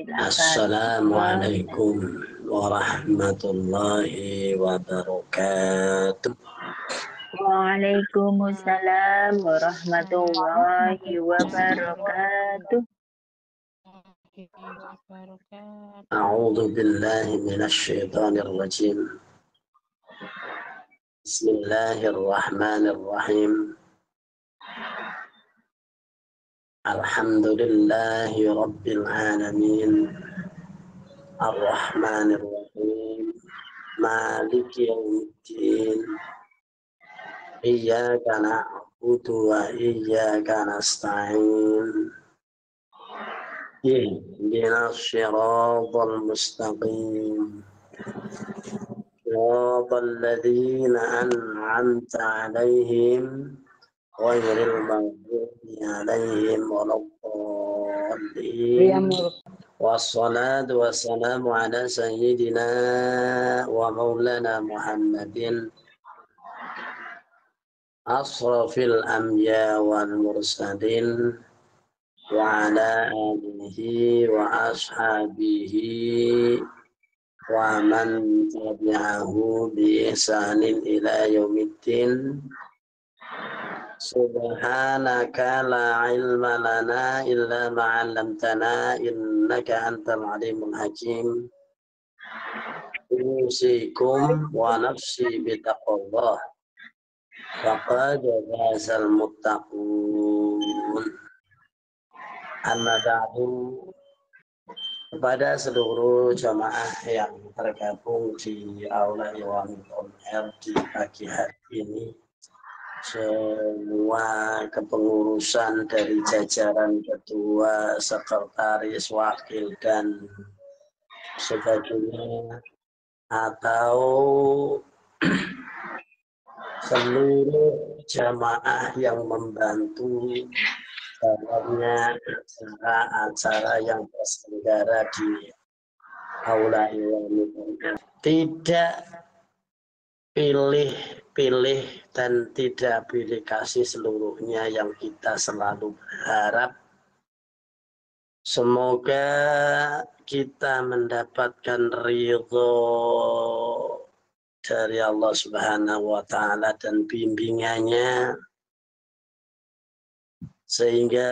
Silahkan. Assalamualaikum warahmatullahi wabarakatuh. Waalaikumsalam warahmatullahi wabarakatuh. A'udzu billahi minasy syaithanir rajim. Bismillahirrahmanirrahim. Alhamdulillahi rabbil alamin. Ar-Rahmanir Rahim. Maliki yaumiddin. Iyyaka na'budu wa iyyaka nasta'in. Ihdinas siratal mustaqim. Siratal ladzina an'amta 'alaihim ghairil maghdubi 'alaihim waladdallin. Wassalatu wassalamu ala sayyidina wa maulana Muhammadin asrafil anbiya wal mursalin wa ala alihi wa ashabihi wa man tabi'ahu bi ihsanin ila yaumiddin. Subhanaka la ilma lana illa ma 'allamtana innaka antal alimul hakim. Usikum wa nafsi bitaqwallah. Faqad fazal muttaqun. Amma ba'du. Kepada seluruh jamaah yang tergabung di Aula Iwan Air di pagi hari ini, semua kepengurusan dari jajaran ketua, sekretaris, wakil, dan sebagainya, atau seluruh jamaah yang membantu dalamnya acara-acara yang terselenggara di Aula Iwan. Tidak pilih-pilih dan tidak pilih kasih seluruhnya yang kita selalu berharap semoga kita mendapatkan ridho dari Allah Subhanahu wa Ta'ala dan bimbingannya, sehingga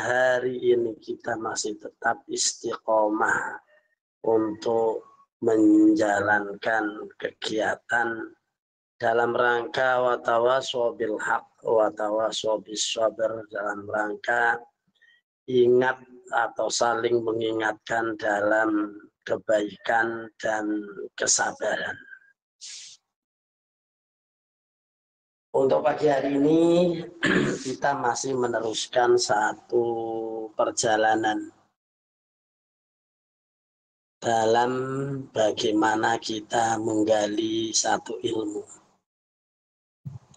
hari ini kita masih tetap istiqomah untuk menjalankan kegiatan dalam rangka watawasau bil haq watawasau bis sabr, dalam rangka ingat atau saling mengingatkan dalam kebaikan dan kesabaran. Untuk pagi hari ini kita masih meneruskan satu perjalanan dalam bagaimana kita menggali satu ilmu.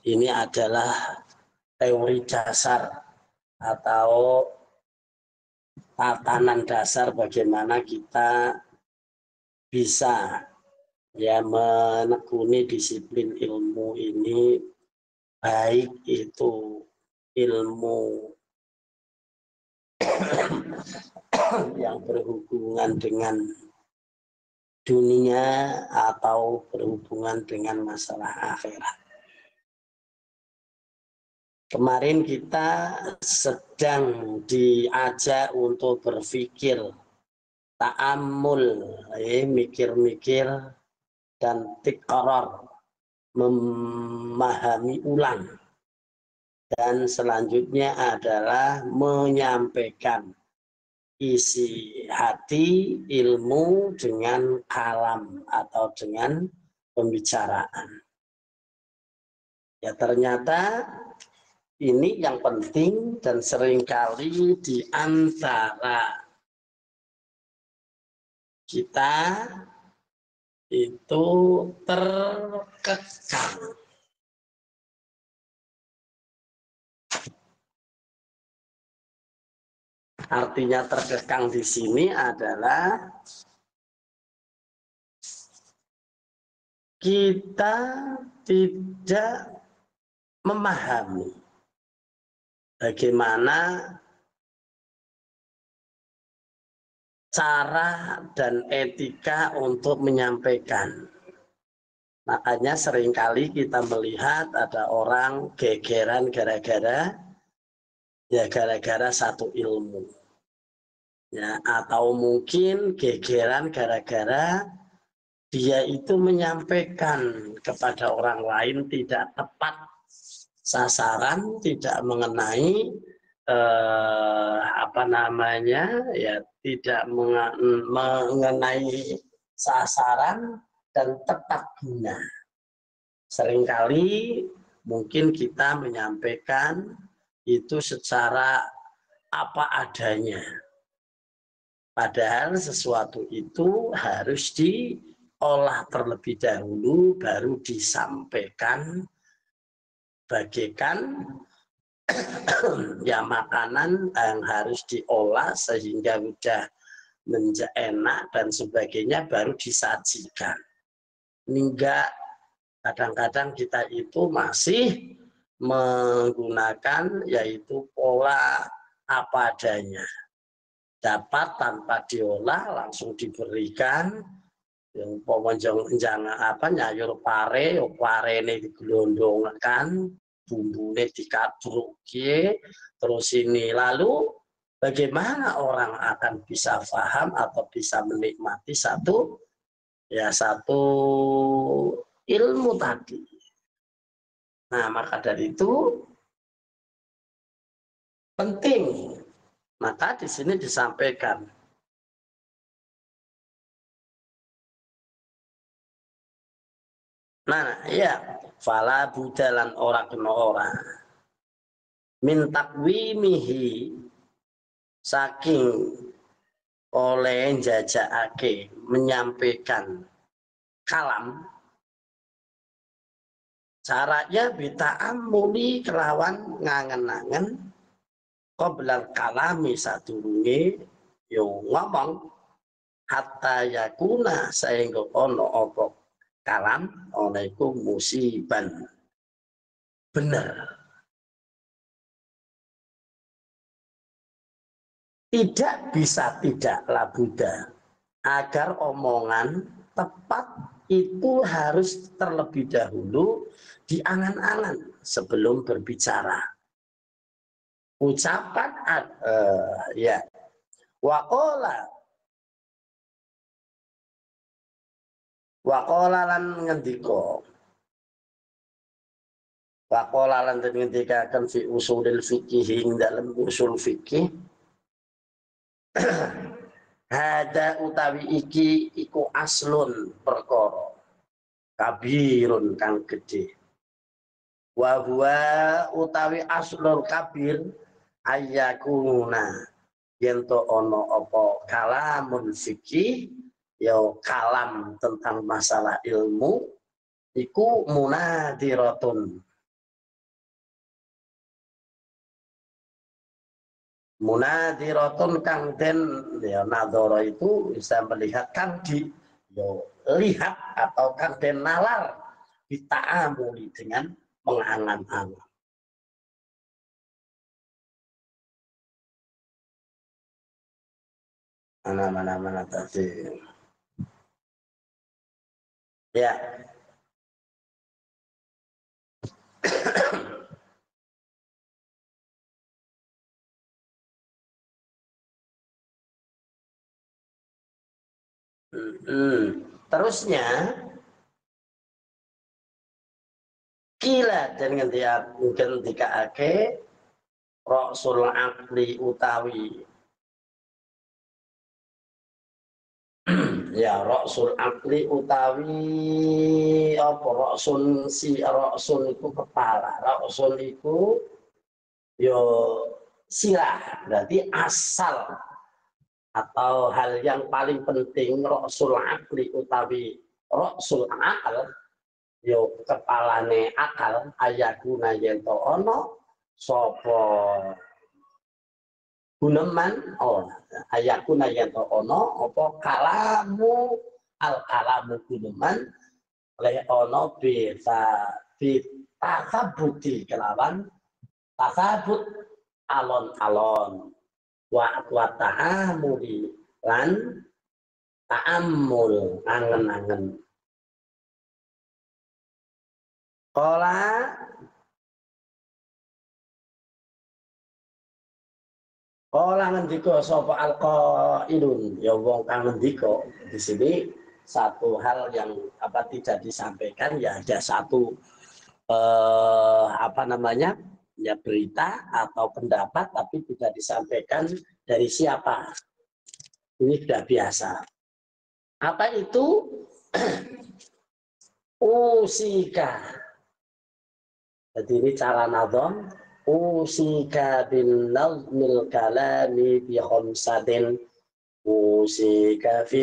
Ini adalah teori dasar atau tatanan dasar bagaimana kita bisa menekuni disiplin ilmu ini, baik itu ilmu yang berhubungan dengan dunia atau berhubungan dengan masalah akhirat. Kemarin kita sedang diajak untuk berpikir, ta'ammul, mikir-mikir dan tikror, memahami ulang. Dan selanjutnya adalah menyampaikan isi hati ilmu dengan kalam atau dengan pembicaraan. Ya, ternyata ini yang penting dan seringkali di antara kita itu terkekang. Artinya terkekang di sini adalah kita tidak memahami bagaimana cara dan etika untuk menyampaikan. Makanya seringkali kita melihat ada orang gegeran gara-gara satu ilmu. Ya, atau mungkin gegeran gara-gara dia itu menyampaikan kepada orang lain tidak tepat sasaran, tidak mengenai ya tidak mengenai sasaran dan tepat guna. Seringkali mungkin kita menyampaikan itu secara apa adanya. Padahal sesuatu itu harus diolah terlebih dahulu, baru disampaikan bagaikan ya makanan yang harus diolah sehingga mudah enak dan sebagainya baru disajikan. Enggak, kadang-kadang kita itu masih menggunakan yaitu pola apa adanya. Dapat tanpa diolah langsung diberikan yang nyayur pare ini digelondongkan, bumbunya dikadruki, terus ini lalu bagaimana orang akan bisa paham atau bisa menikmati satu ilmu tadi. Nah, maka dari itu penting. Maka di sini disampaikan ya fala budalan ora kena ora min takwimihi saking oleh jajakake menyampaikan kalam caranya bita'amuli kelawan ngangen-angen qoblal kalami sadurunge yo ngomong hatta yakuna sehingga ono apa kalam ono iku musiban benar. Tidak bisa tidak labuda agar omongan tepat itu harus terlebih dahulu diangan-angan sebelum berbicara. Ucapan ya waqala lan ngendika waqala lan ngendikaken fi usulil fikih ing dalam usul fikih hada utawi iki iku aslun perkara kabirun kang gede wa huwa utawi aslul kabir ayakuna yen to ono apa kalamun fikih ya kalam tentang masalah ilmu iku munadiratun kang den ya nadhara itu bisa melihat kang lihat atau kang den nalar dita'amuli dengan mengangan-angan. Mana tadi ya terusnya kila dan ngendikaake Rasul akli utawi ya Rasul akli utawi apa Rasul itu kepala Rasul itu yo silah berarti asal atau hal yang paling penting Rasul akli utawi Rasul akal yo kepalane akal ayakuna yento ono sopo guneman ayakuna yento ono opo kalamu al kalamu guneman oleh ono bisa tasabuti kelawan tasabut alon-alon wa ta'amuli lan ta'ammul angen-angen. Kala ngendika sapa alqailun, ya wong kang ngendika. Di sini satu hal yang tidak disampaikan, ya ada satu ya berita atau pendapat tapi tidak disampaikan dari siapa. Ini sudah biasa. Apa itu? Usika. Jadi ini cara nazam. Usika bin nazmil kalami bi khamsatin. Usika fi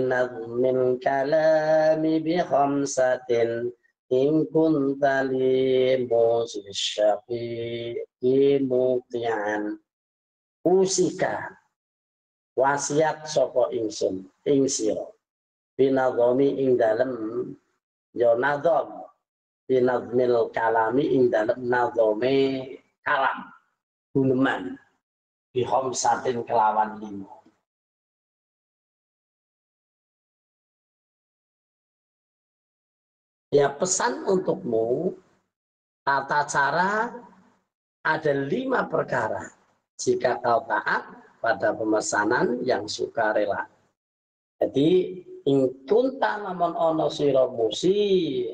nazmil kalami bi khamsatin. In kunta li musyisyaqi muti'an. Usika. Wasiat saka ingsun ing sira. Binadhami ing dalem ya nadham. Binadmil kalami ing dalem nadhame kalam guneman bi khamsatin kelawan 5. Ya pesan untukmu, tata cara ada 5 perkara jika kau taat pada pemesanan yang sukarela. Jadi ing kunta lamun ana sira musi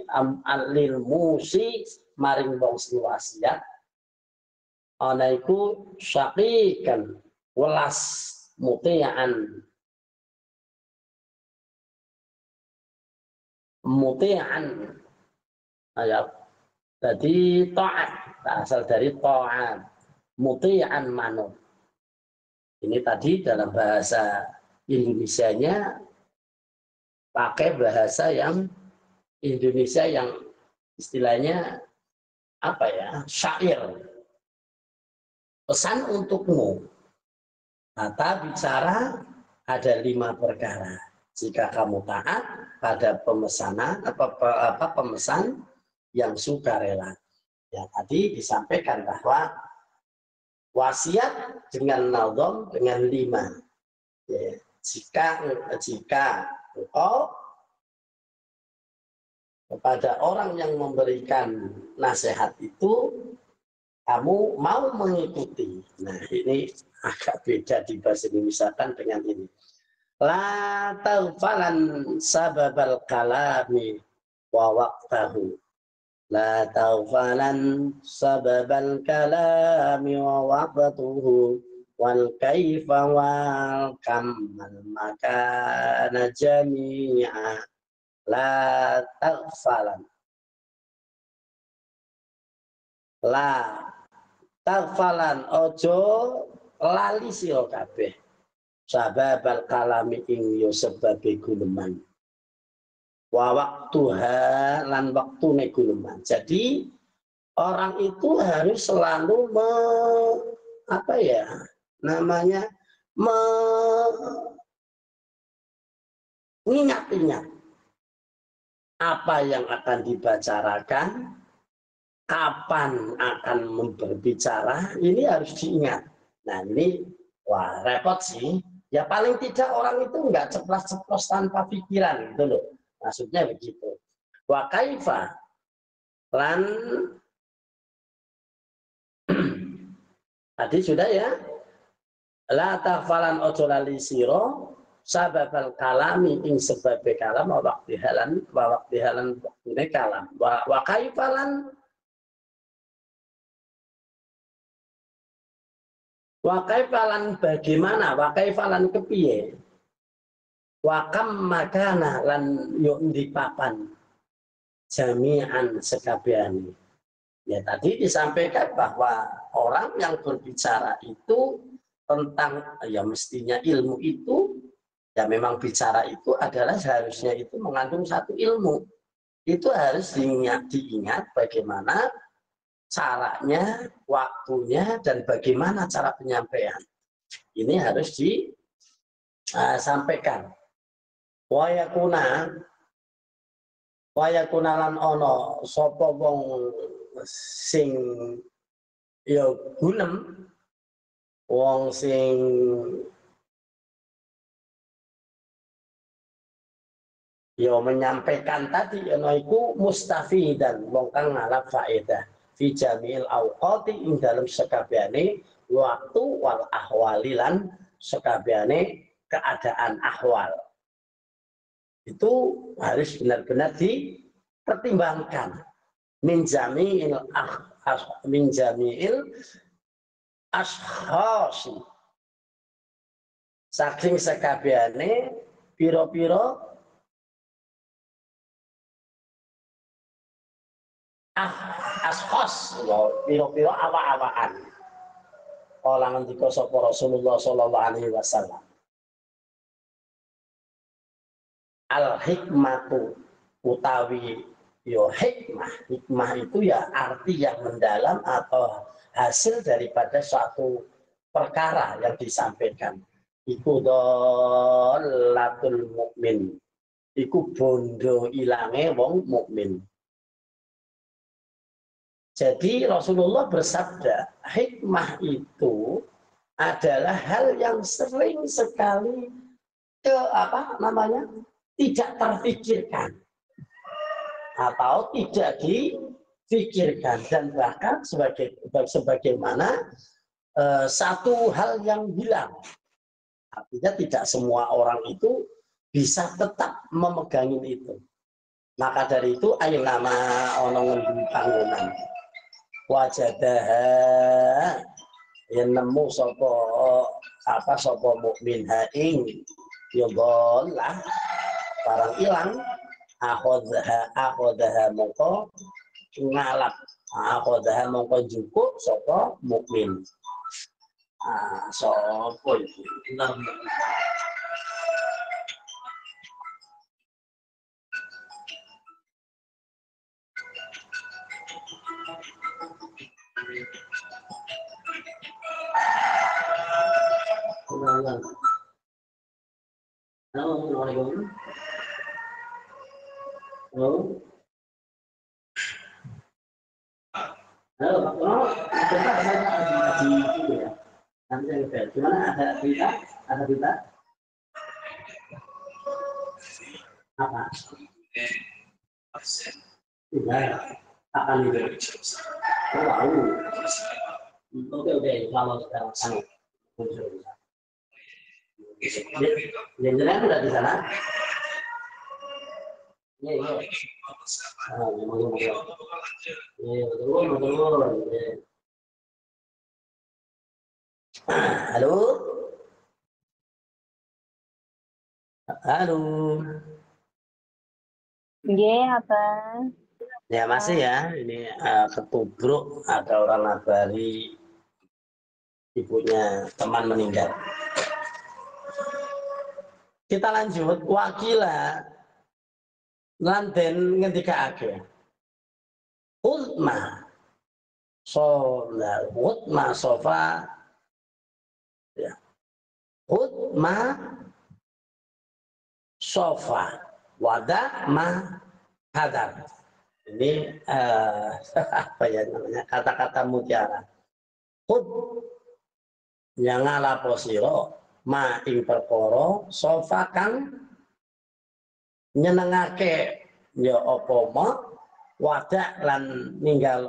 alil musi maring wong sing wasiat ana iku syaqikan welas muti'an ayat. Jadi taat, asal dari taat, muti'an manut. Ini tadi dalam bahasa Indonesianya pakai bahasa yang Indonesia yang istilahnya apa ya, syair. Pesan untukmu, kata bicara ada 5 perkara. Jika kamu taat pada pemesanan pemesan yang sukarela. Ya tadi disampaikan bahwa wasiat dengan nazam dengan 5. Ya, jika engkau kepada orang yang memberikan nasihat itu kamu mau mengikuti. Nah ini agak beda di bahasa Indonesia dengan ini. La taghfalan sababal kalami wa waqtahu. La taghfalan sababal kalami wa waqtuhu. Wal kaifa wal kamal makana jami'a. La taghfalan. La taghfalan ojo lali sira kabeh. Sababal kalami ing yo sebabe guneman. Wa waktuha lan waktune guneman. Jadi orang itu harus selalu mengingat-ingat apa yang akan dibicarakan, kapan akan berbicara, ini harus diingat. Nah ini wah repot sih. Ya paling tidak orang itu nggak ceplas-ceplos tanpa pikiran gitu loh. Maksudnya begitu. Wa kaifa lan tadi sudah ya. La taghfalan ojo lali sira sababal kalami ing sebabe kalam wa waqtihalan waktune kalam. Wa kaifa lan wa kaifalan bagaimana, wa kaifalan kepiye, wa kam makana lan yo endi papan jami'an sekabehane. Ya tadi disampaikan bahwa orang yang berbicara itu tentang ya mestinya ilmu itu ya memang bicara itu adalah seharusnya itu mengandung satu ilmu. Itu harus diingat bagaimana caranya, waktunya, dan bagaimana cara penyampaian. Ini harus disampaikan. Wayakuna lan ono sapa wong sing ya gunem, wong sing yo menyampaikan tadi iku mustafidan wong kang ngalap faedah fi jamil awqati ing dalam sekabehane waktu wal ahwali lan sekabehane keadaan ahwal. Itu harus benar-benar dipertimbangkan. Min jami'il ashkhas saking sekabehane pira-pira ashkhas pira-pira awak-awakan. Kala ngendika sapa Rasulullah sallallahu alaihi wasallam. Al hikmatu utawi yo hikmah itu ya arti yang mendalam atau hasil daripada suatu perkara yang disampaikan. Iku dhalatul mukmin, iku bondo ilange wong mukmin. Jadi Rasulullah bersabda, hikmah itu adalah hal yang sering sekali tidak terpikirkan atau tidak dipikirkan, dan bahkan sebagaimana satu hal yang hilang. Artinya tidak semua orang itu bisa tetap memegangin itu. Maka dari itu ayo nama onongan panggonan wajadah yang nemu sopo mukmin haing ya bolah barang hilang akhodaha mongko ngalap akhodaha mongko cukup sopo mukmin sopo itu Assalamualaikum. Halo. Halo, Pak. Coba saya di itu ya. Nanti saya lihat. Gimana, ada berita? Ada berita? Apa? Tidak. Akan itu. Tahu. Oke. Kalau sekarang sana. Jenderal sudah di sana? Iya. Betul. Halo? Halo? Iya, apa? Ya masih ya, ini ketubruk ada orang ngabari ibunya teman meninggal. Kita lanjut, wakila lanten ngendika ake hutma sofa ya hutma sofa wada ma hadar. Ini apa ya namanya, kata-kata mutiara. Hut yang ngalapo siro ma ing perkara sofa kang nyenengake ya apa ma wadak lan ninggal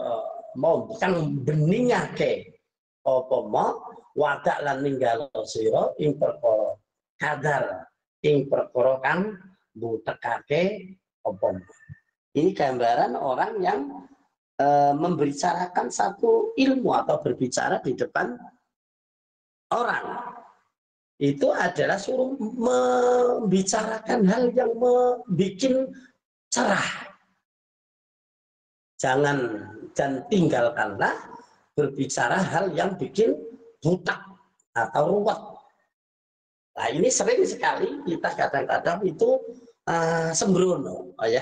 mau kang beningake apa ma wadak lan ninggal sira ing perkara kadar ing perkara kang butekake apa. Ini gambaran orang yang membicarakan satu ilmu atau berbicara di depan orang. Itu adalah suruh membicarakan hal yang membuat cerah. Jangan dan tinggalkanlah berbicara hal yang bikin butak atau ruwet. Nah ini sering sekali kita kadang-kadang itu sembrono ya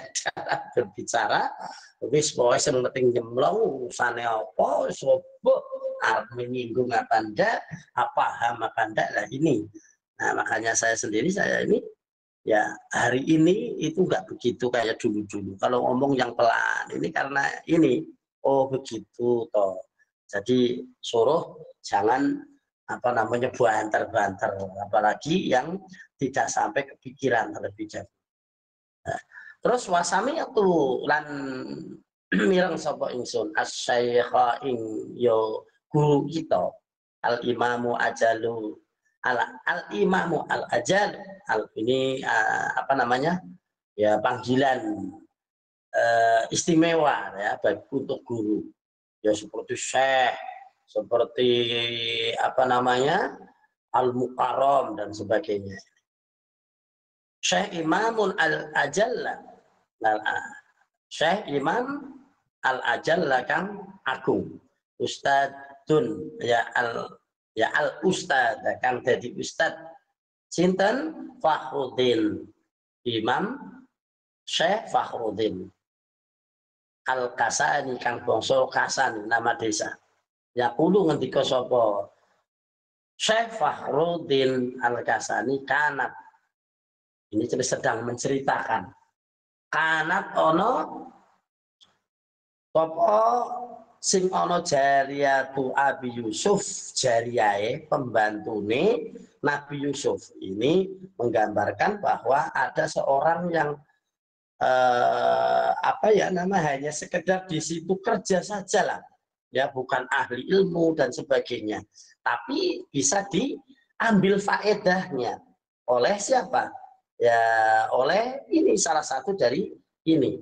berbicara wis pokoke sing penting nyemplung usane apa sopo arep menyinggung apa ndak paham apa ndak lah ini. Nah makanya saya ini ya hari ini itu enggak begitu kayak dulu-dulu. Kalau ngomong yang pelan ini karena ini oh begitu toh. Jadi suruh jangan banter-banter apalagi yang tidak sampai kepikiran terlebih dahulu. Terus wasami'tu lan mireng sapa ingsun asy-syaikha ing yo guru kita al imamu ajalu al imamu al ajal ini apa namanya ya panggilan istimewa ya bagi untuk guru ya seperti syekh seperti apa namanya al mukarram dan sebagainya. Syekh Imamun al ajalla Syekh Imam al ajalla kang agung ustadun ya al ustad kang dadi ustad sinten Fakhruddin Imam Syekh Fakhruddin Al-Kasani kang bangsa Kasan nama desa. Yaqulu ngendika sapa Syekh Fakhruddin Al-Kasani kanat ini sedang menceritakan kanat ono sapa sing ana jariyatu Abi Yusuf jariyae pembantune Nabi Yusuf ini menggambarkan bahwa ada seorang yang apa ya nama hanya sekedar di situ kerja saja lah ya bukan ahli ilmu dan sebagainya tapi bisa diambil faedahnya oleh siapa ya oleh ini salah satu dari ini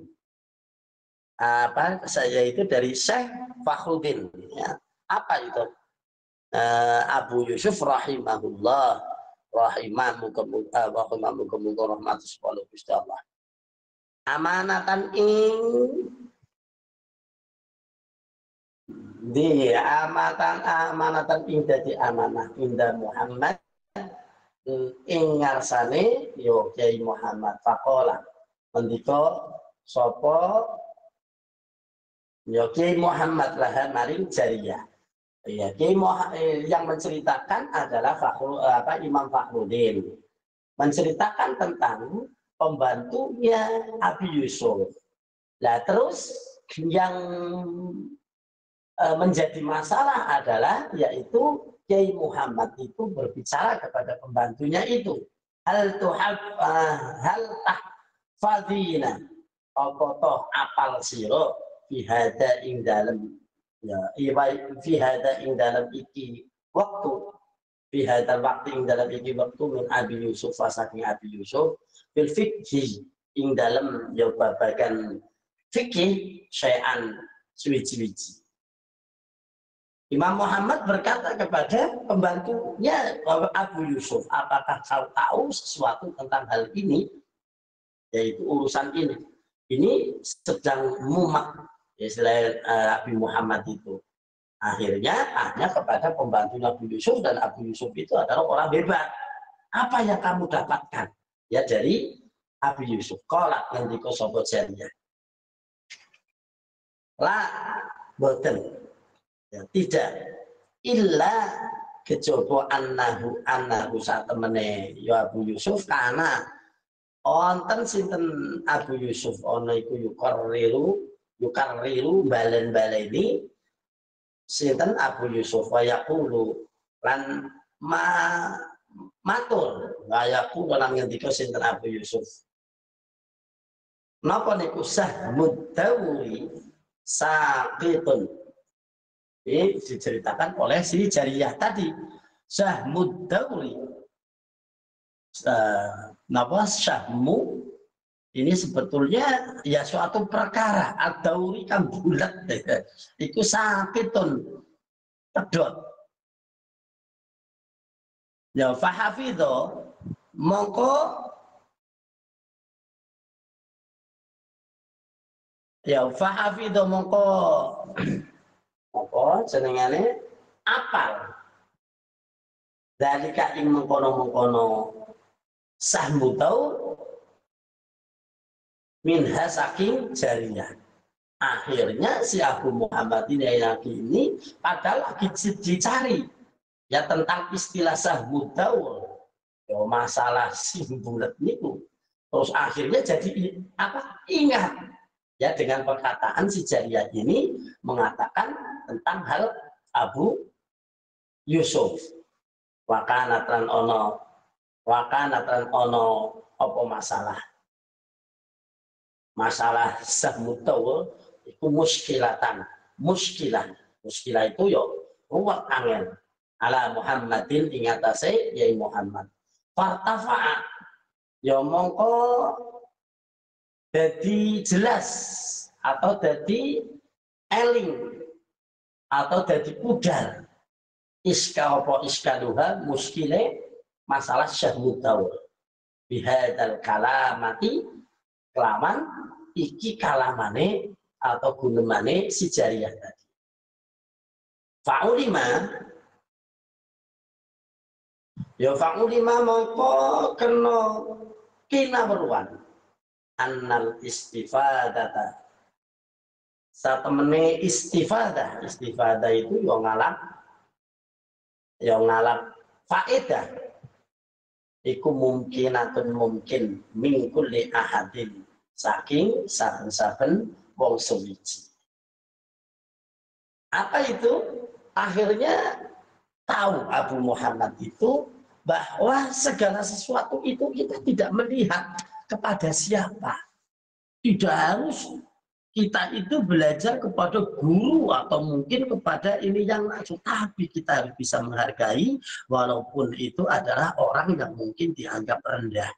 apa saya itu dari Syekh Fakhruddin ya apa itu Abu Yusuf rahimahullah rahimahmukum rahmatus Allah amanatan ing di amanatan ing dadi amanah inda Muhammad ing ngarsane yo Kyai Muhammad faqala mendika sapa yo Kyai Muhammad laha maring jariyah ya Kyai yang menceritakan adalah Imam Fakhruddin menceritakan tentang pembantunya Abi Yusuf. Nah terus yang menjadi masalah adalah yaitu Kyai Muhammad itu berbicara kepada pembantunya itu hal tahfadzina apa toh apal sira fi hada ing dalem ya fi hada ing dalem iki waktu fi hada waktu ing dalem iki waktu min Abi Yusuf saking Abi Yusuf bil fikhi ing dalem ya babagan fikih syai'an suwi-wiji. Imam Muhammad berkata kepada pembantunya Abu Yusuf, apakah kau tahu sesuatu tentang hal ini? Yaitu urusan ini. Ini sedang mumak istilah Abu Muhammad itu. Akhirnya tanya kepada pembantunya Abu Yusuf dan Abu Yusuf itu adalah orang hebat. Apa yang kamu dapatkan? Ya dari Abu Yusuf. Kolak yang dikosobot jarinya. La boten. Ya, tidak illa kejaba annahu satemene ya Abu Yusuf karena wonten sinten Abu Yusuf ana iku yukarriru balen-baleni sinten Abu Yusuf wa yaqulu lan matur wa yaqulu lan ngendika sinten Abu Yusuf napa niku sahmud dawri saqitun ini diceritakan oleh si jariyah tadi Syahmud Dauri napa syahmu ini sebetulnya ya suatu perkara ad-dauri kan bulat itu sakitun pedot ya fahafidho mongko ya fahafidho mongko apa jenengane apal dalika ing mengkono-mengkono sahmu tau minha saking jariyah akhirnya si Abu Muhammad ini padahal lagi dicari ya tentang istilah sahmu tau ya masalah simbulet niku terus akhirnya jadi apa ingat ya dengan perkataan si jariyah ini mengatakan tentang hal Abu Yusuf wakanatan ono apa masalah masalah sahmutawul itu muskilatan, muskilah itu yo ruwet angel ala Muhammadin ingatase yai Muhammad fartafa'a yo mongko jadi jelas atau jadi eling atau jadi pudar iska apa iskaluha muskile masalah sahmutawul bihadal kalamati kelaman iki kalamane atau gunemane si jariyah tadi. Fa'ulima ya fa'ulima mongko kena kinaweruan annal istifadata satemene istifadah itu yang ngalap faedah iku mungkin min kulli ahadin saking saben-saben wong suwiji. Apa itu? Akhirnya tahu Abu Muhammad itu bahwa segala sesuatu itu kita tidak melihat kepada siapa. Tidak harus kita itu belajar kepada guru atau mungkin kepada ini yang langsung, tapi kita harus bisa menghargai walaupun itu adalah orang yang mungkin dianggap rendah.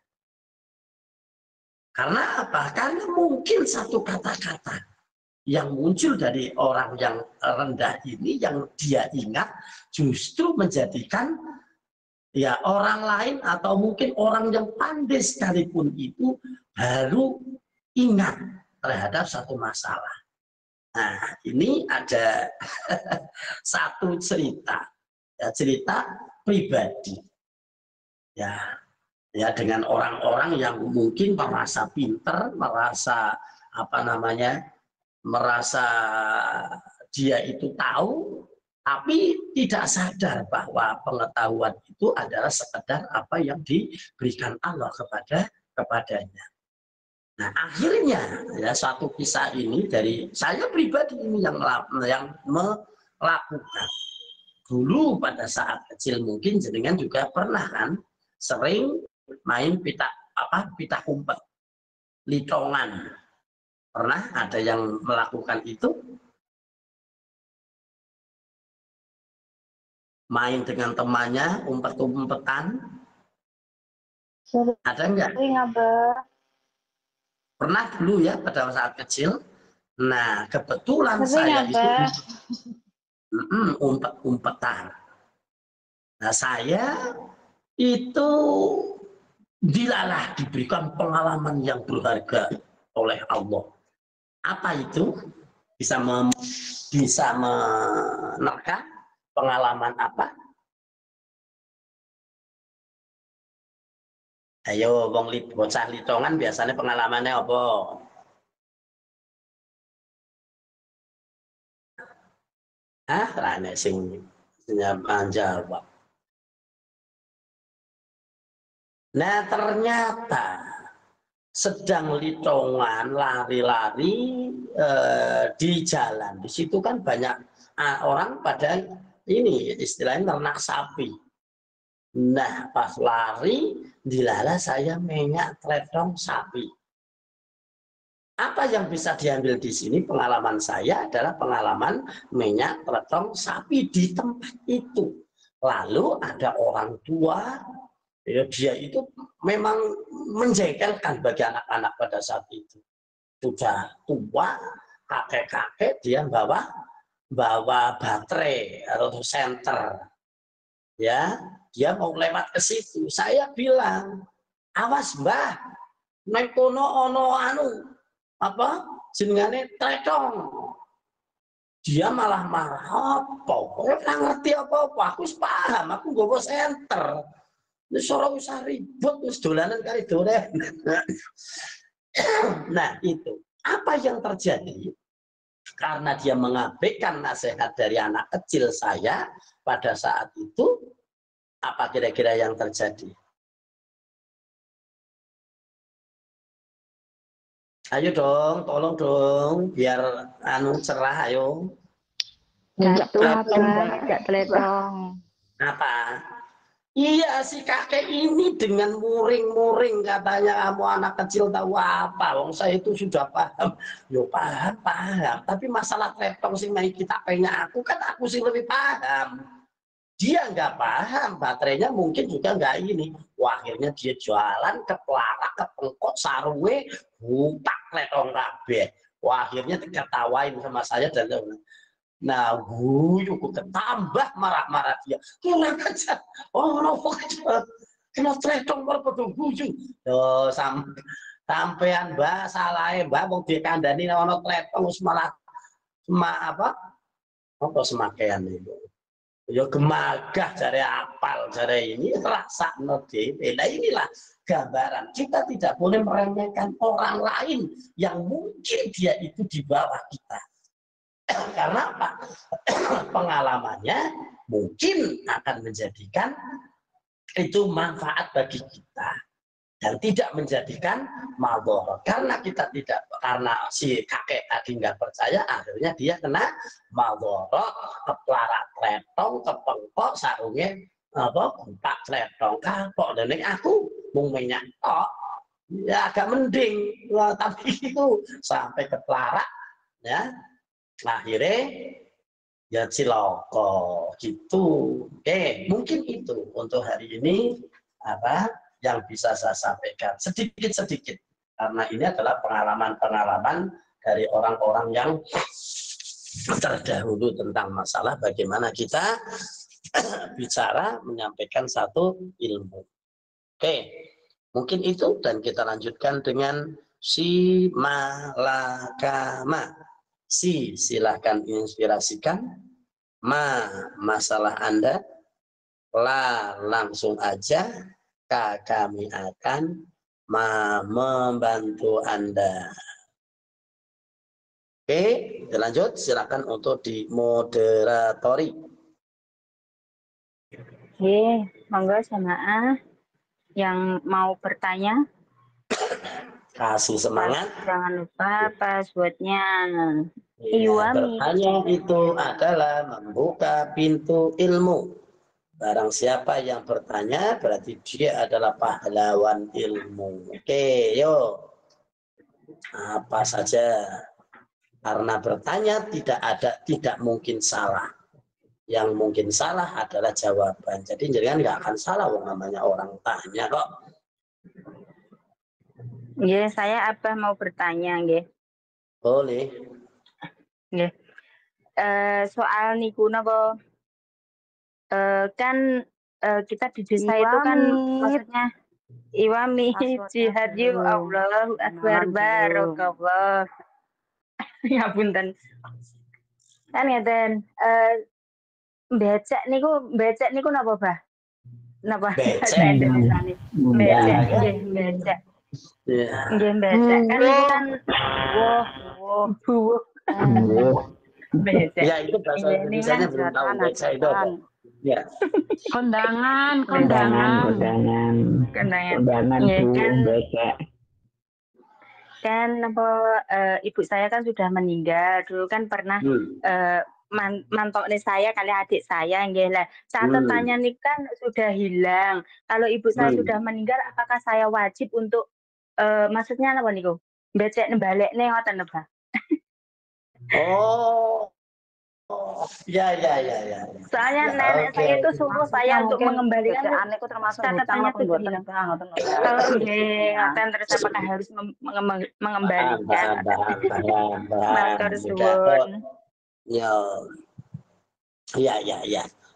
Karena apa? Karena mungkin satu kata-kata yang muncul dari orang yang rendah ini yang dia ingat justru menjadikan ya orang lain atau mungkin orang yang pandai sekalipun itu baru ingat terhadap satu masalah. Nah, ini ada satu cerita, ya, cerita pribadi. Ya, dengan orang-orang yang mungkin merasa pinter, merasa merasa dia itu tahu, tapi tidak sadar bahwa pengetahuan itu adalah sekedar apa yang diberikan Allah kepadanya. Nah, akhirnya ya satu kisah ini dari saya pribadi ini yang melakukan. Dulu pada saat kecil mungkin jenengan juga pernah kan sering main pita umpet, litongan. Pernah ada yang melakukan itu? Main dengan temannya, umpet-umpetan? Ada enggak? Pernah dulu ya pada saat kecil. Nah, kebetulan saya itu umpet-umpetan. Nah, saya itu dilalah diberikan pengalaman yang berharga oleh Allah. Apa itu? Bisa menerka pengalaman apa? Ayo, bocah litongan biasanya pengalamannya apa? Rane sing jawab. Nah, ternyata sedang litongan lari-lari di jalan. Di situ kan banyak orang pada ini istilahnya ternak sapi. Nah, pas lari dilala saya menyak tretong sapi. Apa yang bisa diambil di sini? Pengalaman saya adalah pengalaman menyak tretong sapi di tempat itu. Lalu ada orang tua, ya, dia itu memang menjengkelkan bagi anak-anak pada saat itu. Sudah tua, kakek-kakek, dia bawa baterai atau senter. Ya, dia mau lewat ke situ. Saya bilang, awas mbah, nek kono ono jenengane tretong. Dia malah marah, apa? Ora ngerti apa-apa, aku paham, aku nggawa senter. Wis ora usah ribut, wis dolanan kali dolen. Nah, itu. Apa yang terjadi? Karena dia mengabaikan nasihat dari anak kecil saya pada saat itu, apa kira-kira yang terjadi? Ayo dong, tolong dong, biar cerah, ayo. Jatuh apa? Tidak teletong. Apa? Iya, si kakek ini dengan muring-muring katanya kamu anak kecil tahu apa. Wong saya itu sudah paham. Yo paham. Tapi masalah tretong sing mai kita pengen aku sih lebih paham. Dia nggak paham, baterainya mungkin juga nggak ini. Wah, akhirnya dia jualan ke pelara, ke pengkot sarunge, butak tretong kabeh. Wah, akhirnya diketawain sama saya dan nah, guyu tambah marah-marah dia. Tenang aja. Oh, nopo aja. Kena tretong karo padha guyu. Yo sampean Mbak salahe Mbak wong dikandani ana tretong wis malah apa? Apa semakean itu. Ya gemagah jare apal jare ini rasakno dhewe. Nah inilah gambaran kita tidak boleh meremehkan orang lain yang mungkin dia itu di bawah kita. Karena apa? Pengalamannya mungkin akan menjadikan itu manfaat bagi kita dan tidak menjadikan madhor. Karena kita tidak, karena si kakek tadi nggak percaya, akhirnya dia kena madhor, kepelarat tretong, kepengkok, sarungnya apa? Butak tretong, kapok. Dan aku mau minyak tok, ya agak mending. Wah, tapi itu sampai kepelarat, ya. Akhirnya ya ciloko gitu. Oke, mungkin itu untuk hari ini apa yang bisa saya sampaikan sedikit-sedikit karena ini adalah pengalaman-pengalaman dari orang-orang yang terdahulu tentang masalah bagaimana kita bicara menyampaikan satu ilmu. Oke, mungkin itu dan kita lanjutkan dengan si malakama. Si, silahkan inspirasikan. Masalah Anda. La, langsung aja. Kami akan membantu Anda. Oke, kita lanjut. Silakan untuk dimoderatori. Oke, monggo jamaah yang mau bertanya. Kasih semangat. Jangan lupa passwordnya. Ya, bertanya itu adalah membuka pintu ilmu. Barang siapa yang bertanya berarti dia adalah pahlawan ilmu. Oke, yuk. Apa saja. Karena bertanya tidak mungkin salah. Yang mungkin salah adalah jawaban. Jadi jangan nggak akan salah namanya orang tanya kok. Nggih, saya apa mau bertanya nggih. Boleh. Nggih. Soal niku napa kan kita di desa itu kan maksudnya Iwami jihad yuk Allahu Akbar barokallah. Ya punten. Kan ngeten becek niku napa, Bah? Napa? Becek. Becek nggih, becek. Nggih, becek kan niku kan becek. Ya itu bahasa Indonesianya belum tahu becek itu apa. Ya. Kondangan. Becek. Kan apa ibu saya kan sudah meninggal, dulu kan pernah mantokne saya kali adik saya nggih lah. Catatannya nih kan sudah hilang. Kalau ibu saya sudah meninggal, apakah saya wajib untuk maksudnya apa niku? Becek balekne ngoten lho, Pak. Ya. Soalnya nenek saya itu suruh saya untuk mengembalikan anekku termasuk catatannya hutang sudah hilang. Oh nggih, ngoten terus apakah harus mengembalikan? Matur suwun. Ya.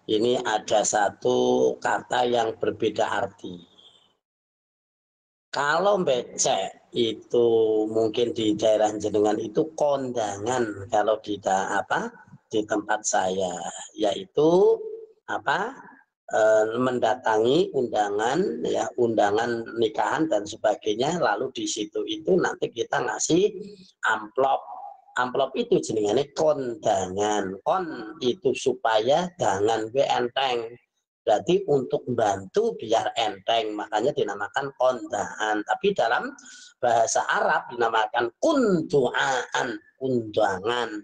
Ini ada satu kata yang berbeda arti. Kalau becek itu mungkin di daerah jenengan itu kondangan kalau di tempat saya, yaitu mendatangi undangan nikahan dan sebagainya, lalu di situ itu nanti kita ngasih amplop itu jenengannya kondangan. Kon itu supaya dangan enteng, berarti untuk membantu biar enteng, makanya dinamakan kondangan. Tapi dalam bahasa Arab dinamakan kunduaan, undangan.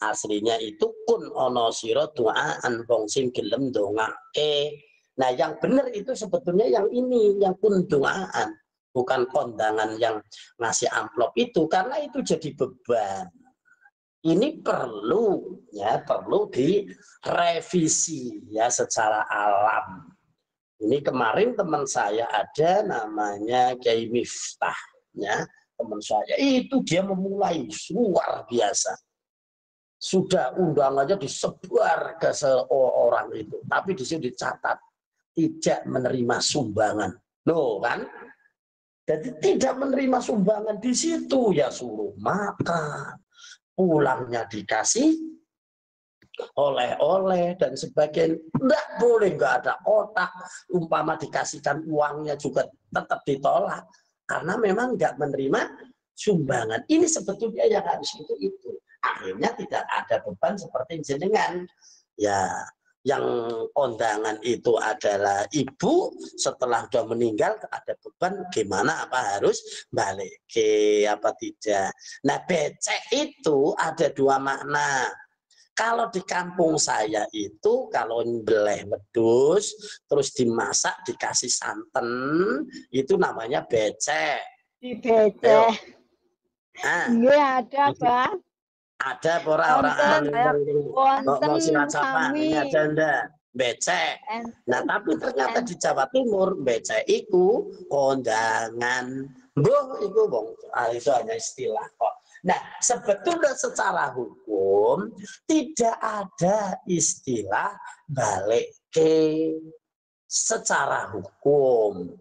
Aslinya itu kun ono siro duaan wong sing gelem ndongake. Nah, yang benar itu sebetulnya yang ini, yang kundungaan, bukan kondangan yang ngasih amplop itu, karena itu jadi beban. Ini perlu direvisi ya secara alam. Ini kemarin teman saya ada namanya Kiai Miftah, ya, teman saya itu dia memulai luar biasa. Sudah undangannya disebar ke seorang itu, tapi di sini dicatat tidak menerima sumbangan. Loh kan? Jadi tidak menerima sumbangan di situ ya suruh makan, pulangnya dikasih oleh-oleh dan sebagainya. Enggak boleh, enggak ada otak. Umpama dikasihkan uangnya juga tetap ditolak karena memang enggak menerima sumbangan. Ini sebetulnya yang harus itu. Akhirnya tidak ada beban seperti jenengan. Ya, yang kondangan itu adalah ibu, setelah sudah meninggal ada beban gimana, apa harus balik ke apa tidak. Nah, becek itu ada dua makna. Kalau di kampung saya itu kalau beleh wedhus terus dimasak dikasih santen itu namanya becek. Di becek. Iya ada, Pak. Ada orang Wonten ini ada ndak becek. Nah, tapi ternyata di Jawa Timur becek iku kondangan. Mbuh iku wong itu hanya istilah kok. Nah, sebetulnya secara hukum tidak ada istilah balik ke secara hukum.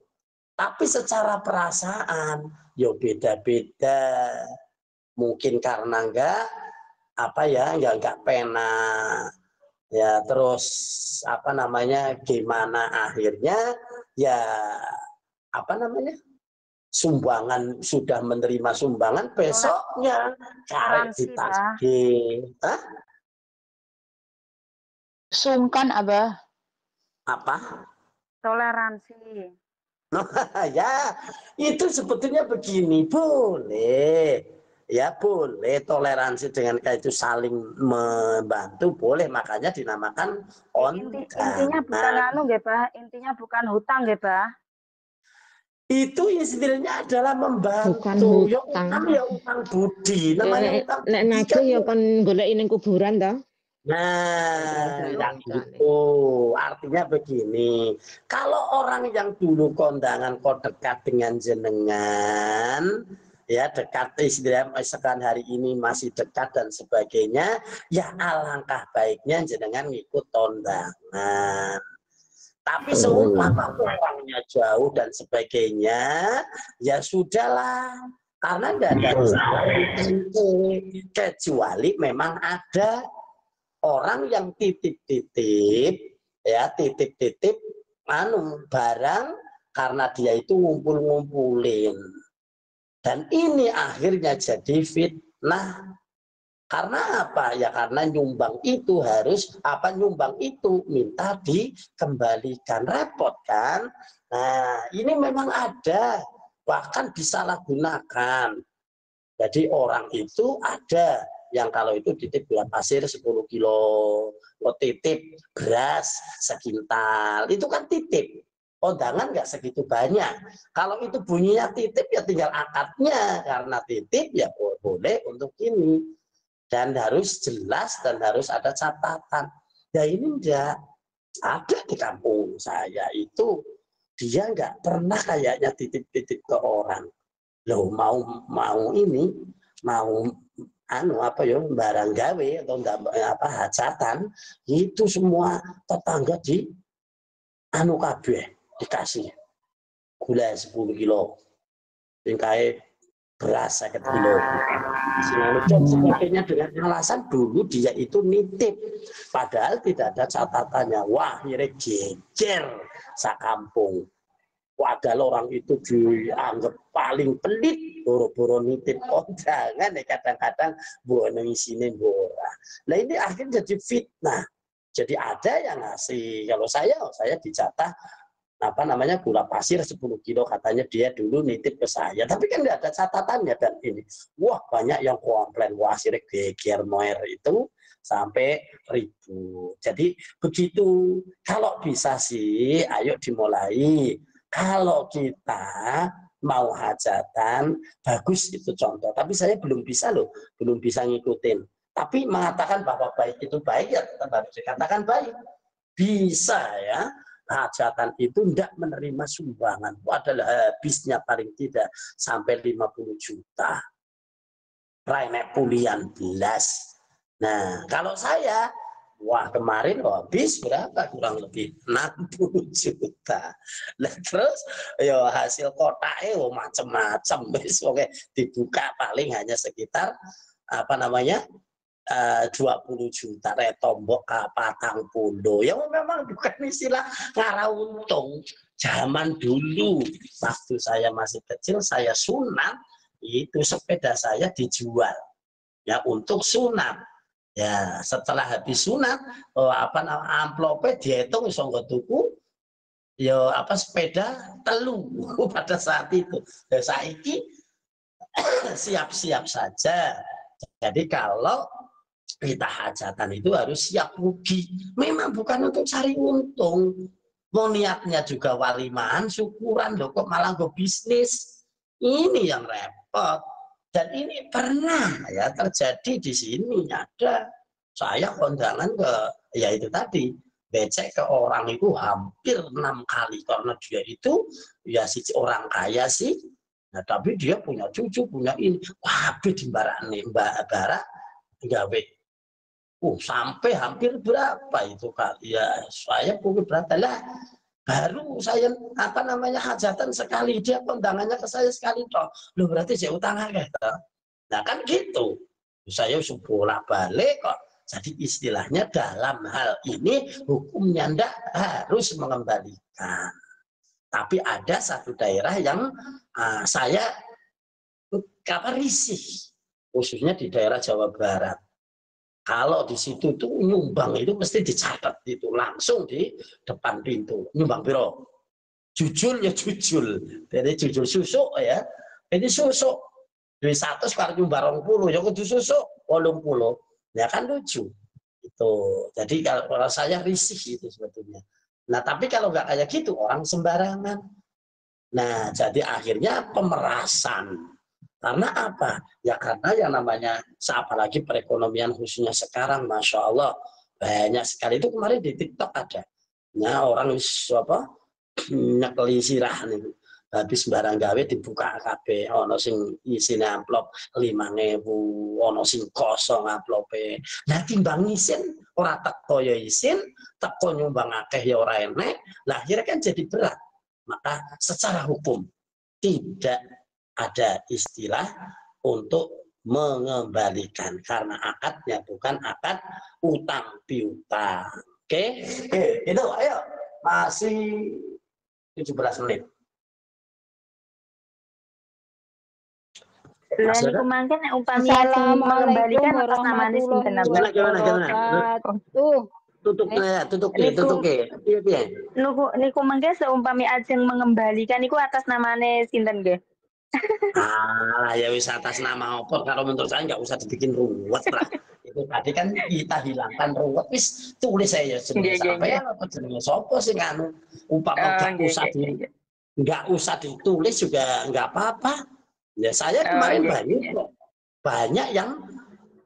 Tapi secara perasaan ya beda-beda. Mungkin karena enggak pena ya, terus apa namanya gimana akhirnya ya apa namanya sumbangan, sudah menerima sumbangan besoknya cari ditagih. Sungkan, Abah. Apa? Toleransi. Ya, itu sebetulnya begini, boleh. Ya boleh toleransi dengan kayak itu saling membantu boleh, makanya dinamakan intinya bukan nggih, Pak. Intinya bukan hutang nggih, Pak. Itu istilahnya adalah membantu. Bukan hutang. Ya utang budi. Namanya utang budi. Nek nagih ya kon golek ning kuburan toh. Nah, yang itu artinya begini, kalau orang yang dulu kondangan kok dekat dengan jenengan, ya dekat istilahnya misalkan hari ini masih dekat dan sebagainya, ya alangkah baiknya jenengan ngikut kondangan. Tapi seumpama orangnya jauh dan sebagainya, ya sudahlah, karena tidak ada masalah kecuali memang ada orang yang titip-titip ya, titip-titip barang karena dia itu ngumpul-ngumpulin. Dan ini akhirnya jadi fitnah. Karena apa? Ya karena nyumbang itu harus nyumbang itu minta dikembalikan, repot kan? Nah, ini memang ada, bahkan disalahgunakan. Jadi orang itu ada yang kalau itu titip gula pasir 10 kilo, titip beras sekintal, itu kan titip. Kondangan nggak segitu banyak. Kalau itu bunyinya titip ya tinggal akadnya, karena titip ya boleh untuk ini. Dan harus jelas dan harus ada catatan. Ya ini enggak ada di kampung saya itu, dia nggak pernah kayaknya titip-titip ke orang. Loh mau ini mau barang gawe atau hajatan itu semua tetangga di kabeh dikasih gula 10 kilo, tingkai beras 50 kilo, dan sebagainya dengan alasan dulu dia itu nitip, padahal tidak ada catatannya. Wah, akhirnya geger sakampung. Padahal orang itu dianggap paling pelit, boro-boro nitip kondangan, kadang-kadang buat isine bora. Nah ini akhirnya jadi fitnah. Jadi ada yang ngasih, kalau saya dijatah gula pasir 10 kilo, katanya dia dulu nitip ke saya, tapi kan tidak ada catatannya. Dan ini wah banyak yang komplain, wah akhirnya geger moer itu sampai 1000. Jadi begitu. Kalau bisa sih, ayo dimulai. Kalau kita mau hajatan, bagus itu contoh. Tapi saya belum bisa loh, belum bisa ngikutin. Tapi mengatakan bahwa baik itu baik, ya tetap harus dikatakan baik. Bisa ya, hajatan itu tidak menerima sumbangan. Itu adalah habisnya paling tidak sampai 50 juta. Rainek pulian belas. Nah, kalau saya, wah kemarin habis berapa? Kurang lebih 60 juta. Nah, terus ya hasil kotaknya macam-macam. Oke, dibuka paling hanya sekitar apa namanya 20 juta retombok patang pundo. Ya memang bukan istilah ngarah untung. Zaman dulu waktu saya masih kecil, saya sunat, itu sepeda saya dijual ya untuk sunat. Ya setelah habis sunat, amplopnya dihitung iso nggo tuku ya sepeda telu pada saat itu. Ya saiki siap-siap saja. Jadi kalau kita hajatan itu harus siap rugi. Memang bukan untuk cari untung. Mau niatnya juga walimahan, syukuran loh, kok malah gue bisnis. Ini yang repot. Dan ini pernah ya terjadi di sini. Ada saya kondangan ke, ya itu tadi, becek ke orang itu hampir 6 kali. Karena dia itu ya si orang kaya sih. Nah, tapi dia punya cucu, punya ini. Wah, di Mbak Bara gawe. Sampai hampir berapa itu kali ya, saya pukul berapa lah, baru saya hajatan sekali, dia kondangannya ke saya sekali toh, lo berarti saya utang akeh toh. Nah kan gitu, saya bolak balik kok. Jadi istilahnya dalam hal ini hukumnya ndak harus mengembalikan. Tapi ada satu daerah yang saya risih, khususnya di daerah Jawa Barat. Kalau di situ tuh nyumbang itu mesti dicatat itu langsung di depan pintu. Nyumbang piro? Jujul ya jujul. Jadi jujul susuk ya. Ini susuk. Duit 100 kalau nyumbang 20 ya kudu susuk 80. Ya kan lucu. Itu. Jadi kalau saya risih itu sebetulnya. Nah, tapi kalau nggak kayak gitu orang sembarangan. Nah, jadi akhirnya pemerasan. Karena apa? Ya karena yang namanya, apalagi perekonomian khususnya sekarang, Masya Allah, banyak sekali. Itu kemarin di TikTok ada. Nah, orang nyekeli sirah nih. Habis barang gawe dibuka KB, ono sing isine amplop 5.000, ono sing kosong amplope. Nah, timbang isin, ora teko ya isin, teko nyumbang akeh ya ora enek. Lah akhirnya kan jadi berat. Maka secara hukum tidak ada istilah untuk mengembalikan karena akadnya bukan akad utang piutang. Oke, itu ayo masih 17 menit. Lah niku mangken upami sing mengembalikan atas nama sinten Gimana? Tutup. Niku mangke seumpami ajeng mengembalikan niku atas namane sinten nggih? Ya wis atas nama opor, kalau menurut saya nggak usah dibikin ruwet lah. Itu tadi kan kita hilangkan ruwet, wis tulis saya jenenge sampai apa jenenge sopo sing anu umpama nggak usah ditulis juga nggak apa-apa. Ya saya kemarin banyak yang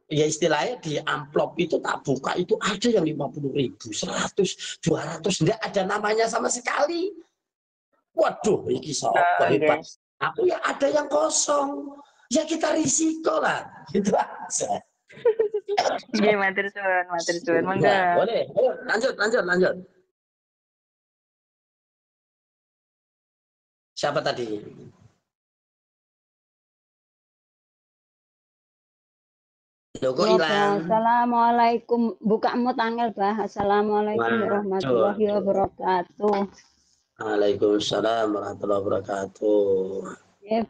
ya istilahnya di amplop itu tak buka itu ada yang 50.000, 100, 200, nggak ada namanya sama sekali. Waduh, ini sopo hebat. Aku ya ada yang kosong. Ya kita risiko lah. Gitu aja. Nggih, matur suwun. Monggo. Boleh. Lanjut. Siapa tadi? Logo hilang. Assalamualaikum. Buka mut angel, Bah. Assalamualaikum warahmatullahi wabarakatuh. Waalaikumsalam warahmatullahi wabarakatuh. Ya,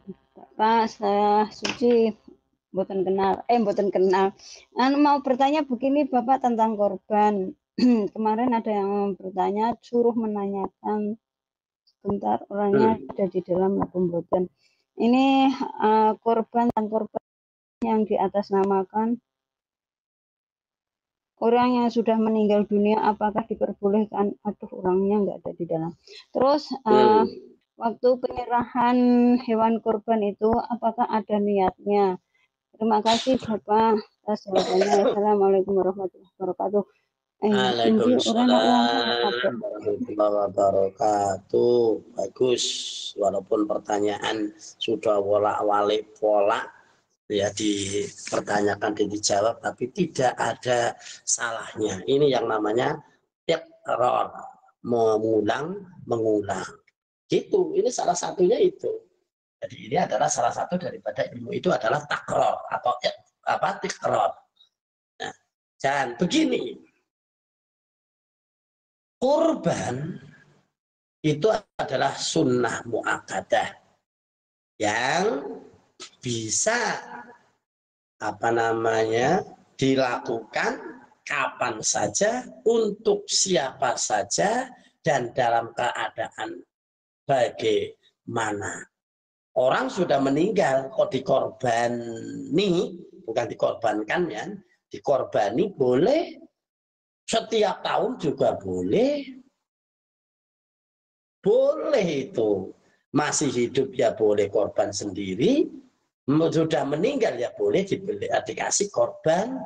Pak, saya Suci. Mboten kenal. Mau bertanya begini, Bapak, tentang korban. Kemarin ada yang bertanya, suruh menanyakan sebentar, orangnya ada di dalam pembuatan. Ini korban yang diatasnamakan orang yang sudah meninggal dunia apakah diperbolehkan? Aduh, orangnya nggak ada di dalam. Terus waktu penyerahan hewan kurban itu apakah ada niatnya? Terima kasih Bapak atas jawabannya. Assalamualaikum warahmatullahi wabarakatuh. Ini orang kok ngomong apa? Waalaikumsalam warahmatullahi wabarakatuh. Bagus, walaupun pertanyaan sudah wolak-walik pola ya dipertanyakan dan dijawab, tapi tidak ada salahnya. Ini yang namanya tikror, mengulang. Gitu, ini salah satunya itu. Jadi ini adalah salah satu daripada ilmu itu adalah takror atau tikror. Nah, dan begini, kurban itu adalah sunnah muakkadah yang bisa dilakukan kapan saja, untuk siapa saja, dan dalam keadaan bagaimana. Orang sudah meninggal kok dikorbani, bukan dikorbankan ya, dikorbani boleh, setiap tahun juga boleh itu. Masih hidup ya boleh korban sendiri, sudah meninggal ya boleh dikasih korban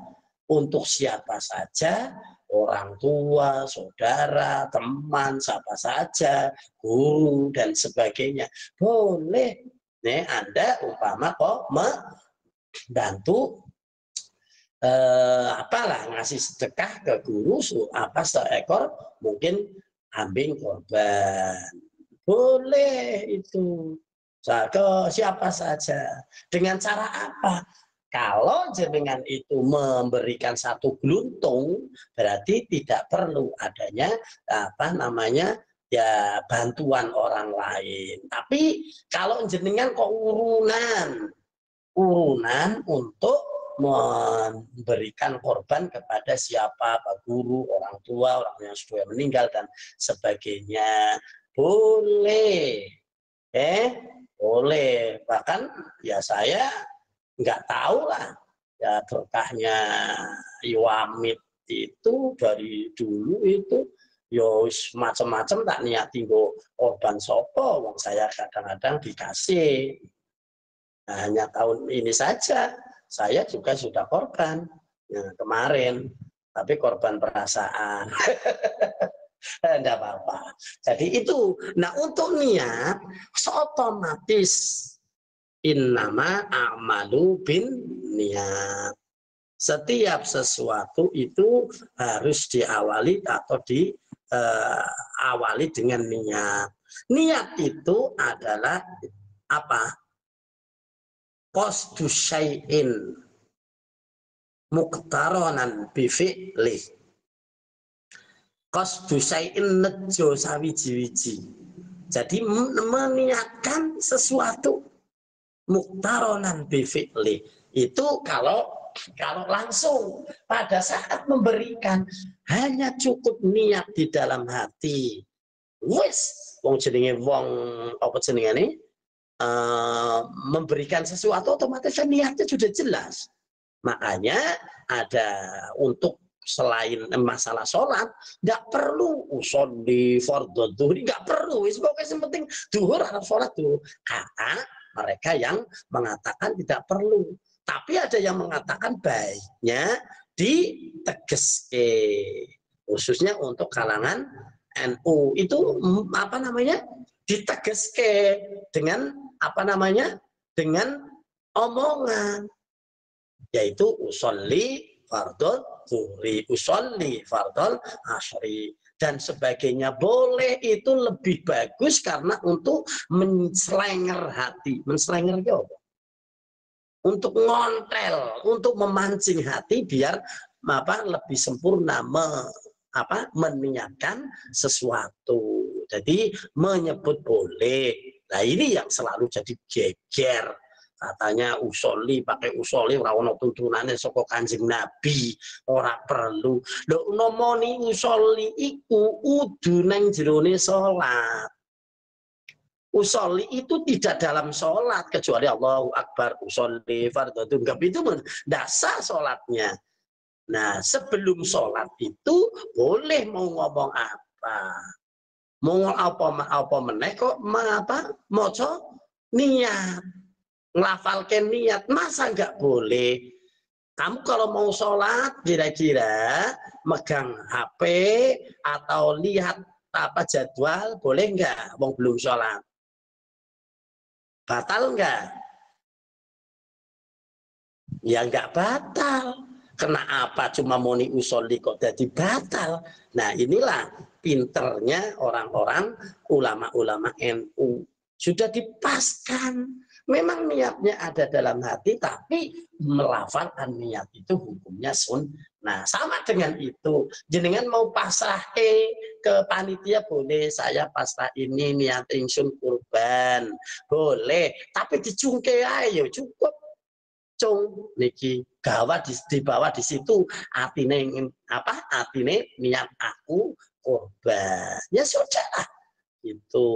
untuk siapa saja, orang tua, saudara, teman, siapa saja, guru dan sebagainya. Boleh. Nih, Anda umpama kok membantu ngasih sedekah ke guru seekor mungkin kambing korban. Boleh itu. Ke siapa saja. Dengan cara apa? Kalau jenengan itu memberikan satu geluntung, berarti tidak perlu adanya bantuan orang lain. Tapi kalau jenengan kok urunan untuk memberikan korban kepada siapa, Pak Guru, orang tua, orang yang sudah meninggal dan sebagainya, boleh. Boleh. Bahkan ya saya nggak tahu lah ya berkahnya Iwamit itu dari dulu itu yo macam-macam tak niat tinggal korban sopo, wong saya kadang-kadang dikasih. Nah, hanya tahun ini saja saya juga sudah korban kemarin, tapi korban perasaan. Tidak apa-apa. Jadi itu. Nah, untuk niat otomatis innama a'malu bin niat. Setiap sesuatu itu harus diawali atau diawali dengan niat. Niat itu adalah apa? Qasdu syai'in muqtaronan bifi'lih. Qasdu syai'in nejo sawiji-wiji. Jadi meniatkan sesuatu muqtaronan bifi'lih. Itu kalau langsung pada saat memberikan hanya cukup niat di dalam hati. Wis wong jenenge wong apa jenenge memberikan sesuatu otomatis niatnya sudah jelas. Makanya ada untuk selain masalah sholat, nggak perlu usolli fardhu dhuhri, nggak perlu. Pokoknya yang penting duhur atau sholat dulu. Karena mereka yang mengatakan tidak perlu. Tapi ada yang mengatakan baiknya ditegeske, khususnya untuk kalangan NU itu ditegeske dengan dengan omongan, yaitu usolli fardhu dhuhri, usolli fardhu asyri dan sebagainya. Boleh, itu lebih bagus karena untuk menslenger hati. Menslenger apa? Untuk ngontel, untuk memancing hati biar lebih sempurna meniatkan sesuatu. Jadi menyebut boleh. Nah, ini yang selalu jadi geger. Katanya usolli, pakai usolli ora ono tuntunane saka Kanjeng Nabi, ora perlu. Lho nomoni usolli iku udu nang jerone salat. Usolli itu tidak dalam sholat kecuali Allahu Akbar, usolli fardhu, itu dasar sholatnya. Nah, sebelum sholat itu boleh mau ngomong apa, mau apa meneh kok moco niat, ngelafalkan niat, masa nggak boleh? Kamu kalau mau sholat kira-kira megang HP atau lihat apa jadwal boleh nggak? Wong belum sholat, batal nggak? Ya nggak batal. Kena apa cuma moni usolli kok jadi batal? Nah inilah pinternya orang-orang ulama-ulama NU. Sudah dipaskan. Memang niatnya ada dalam hati, tapi melafalkan niat itu hukumnya sunnah. Sama dengan itu. Jenengan mau pasrah ke panitia boleh, saya pasrah ini niat ingsun kurban. Boleh, tapi dicungke ayo cukup. Cung niki gawat di bawah di situ atine ingin apa atine niat aku korban ya sudahlah itu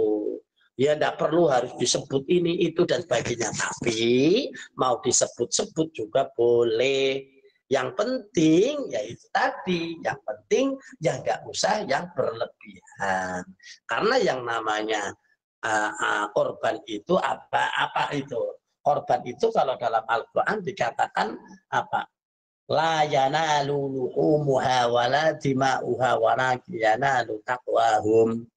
ya tidak perlu harus disebut ini itu dan sebagainya tapi mau disebut-sebut juga boleh yang penting ya itu tadi yang penting ya nggak usah yang berlebihan karena yang namanya korban itu apa itu korban itu kalau dalam Al-Quran dikatakan apa? La yanalu luhumuha wala dima'uha walakin yanalu taqwahum.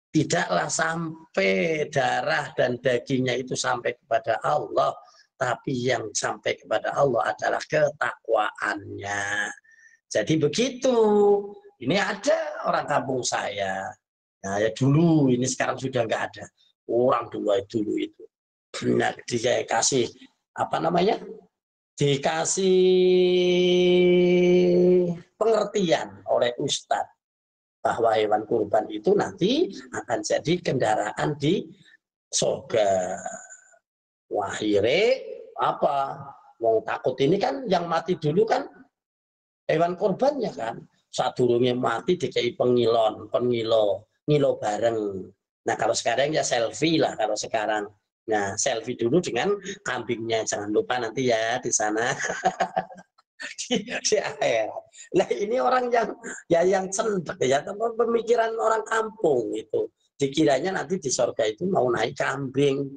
Tidaklah sampai darah dan dagingnya itu sampai kepada Allah, tapi yang sampai kepada Allah adalah ketakwaannya. Jadi begitu. Ini ada orang kampung saya. Nah, ya dulu, ini sekarang sudah nggak ada. Orang dulu itu. Nah, dia kasih apa namanya dikasih pengertian oleh Ustadz bahwa hewan kurban itu nanti akan jadi kendaraan di surga. Wahire apa mau takut ini kan yang mati dulu kan hewan kurbannya kan saat durungnya mati dikai ngilo bareng. Nah kalau sekarang ya selfie lah kalau sekarang. Nah, selfie dulu dengan kambingnya. Jangan lupa nanti ya di sana. di akhir. Nah, ini orang yang cendek ya, pemikiran orang kampung itu. Dikiranya nanti di surga itu mau naik kambing.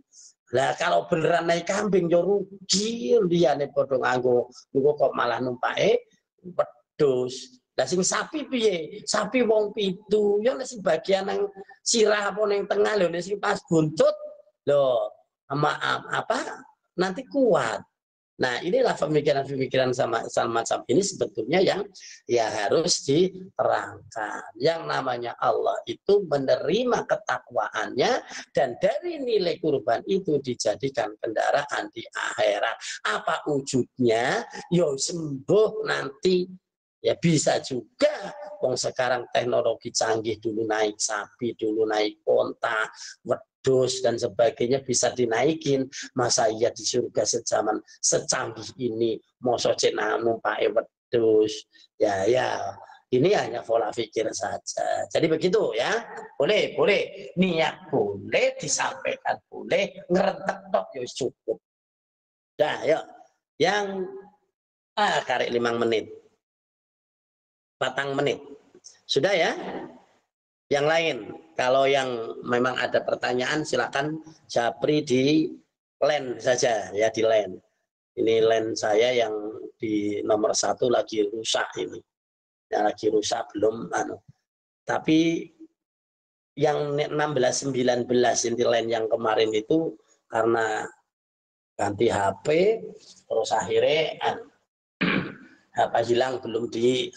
Nah, kalau beneran naik kambing yo rugi dia nih padha nganggo kok malah numpake wedhus. Lah sing sapi piye? Sapi wong pitu. Ya nek bagian nang sirah apa ning tengah lho nek sing pas buntut loh apa nanti kuat. Nah inilah pemikiran-pemikiran sama macam ini sebetulnya yang ya harus diterangkan. Yang namanya Allah itu menerima ketakwaannya dan dari nilai kurban itu dijadikan kendaraan di akhirat. Apa wujudnya? Yo sembuh nanti. Ya bisa juga. Wong sekarang teknologi canggih dulu naik sapi, dulu naik onta, wedhus dan sebagainya bisa dinaikin. Masa iya di surga sejaman secanggih ini mosok cek numpake wedhus. Ya ini hanya pola pikir saja. Jadi begitu ya. Boleh niat boleh disampaikan boleh ngerentek tok ya cukup. Dah yuk. Yang karek 5 menit. 4 menit. Sudah ya? Yang lain, kalau yang memang ada pertanyaan silakan japri di line saja ya di line. Ini line saya yang di nomor 1 lagi rusak ini. Ya, lagi rusak belum Tapi yang 16 19 ini line yang kemarin itu karena ganti HP terus akhirnya apa hilang belum di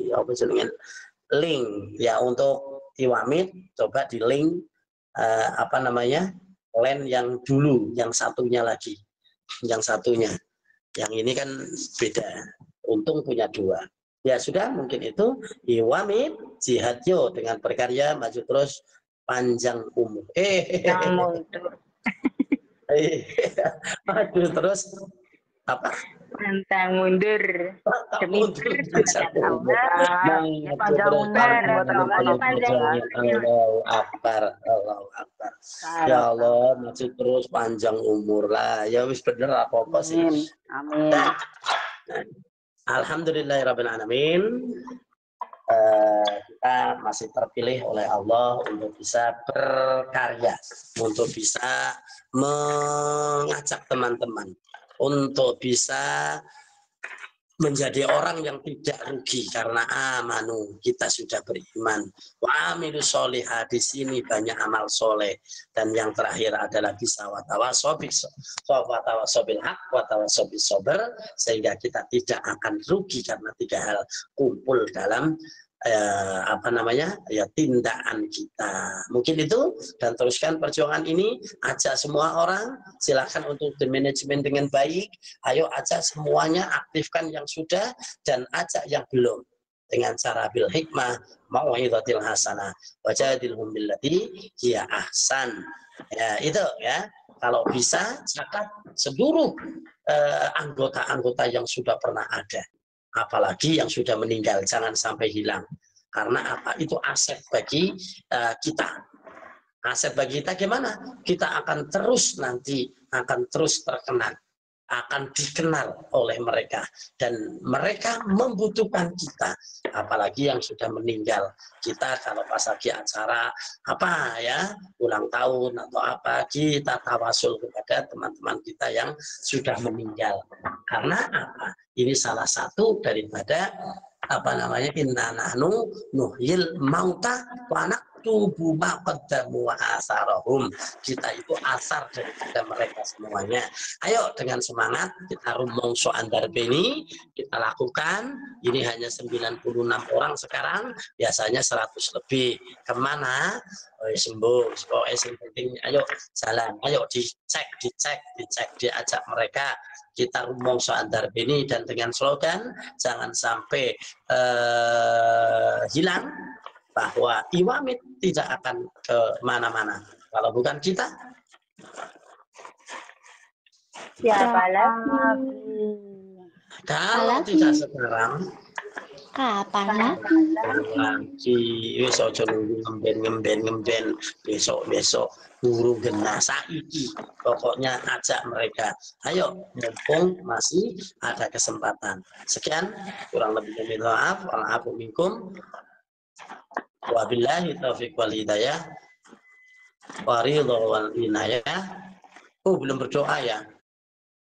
apa jenengan link ya untuk Iwamit coba di link apa namanya line yang dulu yang satunya lagi yang ini kan beda untung punya 2 ya sudah mungkin itu Iwamit jihad yo dengan berkarya maju terus panjang umur maju terus apa pantang mundur demi panjang umur Allahu Akbar ya Allah maju terus panjang umur lah ya wis bener apa-apa sih amin Alhamdulillahirrahmanirrahim. Kita masih terpilih oleh Allah untuk bisa berkarya, untuk bisa mengajak teman-teman, untuk bisa menjadi orang yang tidak rugi karena amanu, kita sudah beriman. Wa amilu sholihah, di sini banyak amal soleh, dan yang terakhir adalah bisa watawasobil haq watawasobil sober, sehingga kita tidak akan rugi karena tiga hal kumpul dalam tindakan kita. Mungkin itu, dan teruskan perjuangan ini. Ajak semua orang, silakan untuk manajemen dengan baik. Ayo ajak semuanya, aktifkan yang sudah dan ajak yang belum dengan cara bil hikmah mau'izatil hasanah wajadilhum billati hiya ahsan. Ya, itu ya. Kalau bisa zakat seluruh anggota-anggota yang sudah pernah ada. Apalagi yang sudah meninggal, jangan sampai hilang. Karena apa? Itu aset bagi kita. Aset bagi kita gimana? Kita akan terus nanti, akan terus terkenal, akan dikenal oleh mereka. Dan mereka membutuhkan kita. Apalagi yang sudah meninggal. Kita kalau pas lagi acara, ulang tahun atau apa, kita tawasul kepada teman-teman kita yang sudah meninggal. Karena apa? Ini salah satu daripada inna nahnu nuhyil mauta wa naktubu ma qaddamu wa asarahum. Kita itu asar daripada mereka semuanya. Ayo dengan semangat kita rumongso andar beni, kita lakukan. Ini hanya 96 orang sekarang, biasanya 100 lebih. Kemana? Sembuh. Yang penting ayo jalan, ayo dicek, diajak mereka. Kita rumongso andar beni, dan dengan slogan jangan sampai hilang bahwa Iwamit tidak akan ke mana-mana kalau bukan kita. Siapa lagi? Kalau tidak sekarang, Kapan lagi? Besok ngemben, besok guru gena saiki. Pokoknya ajak mereka. Ayo, mumpung masih ada kesempatan. Sekian, kurang lebihnya minta maaf. Wa'afu minkum. Wabillahi taufiq wal hidayah. Wa ridha wal inayah. Belum berdoa ya?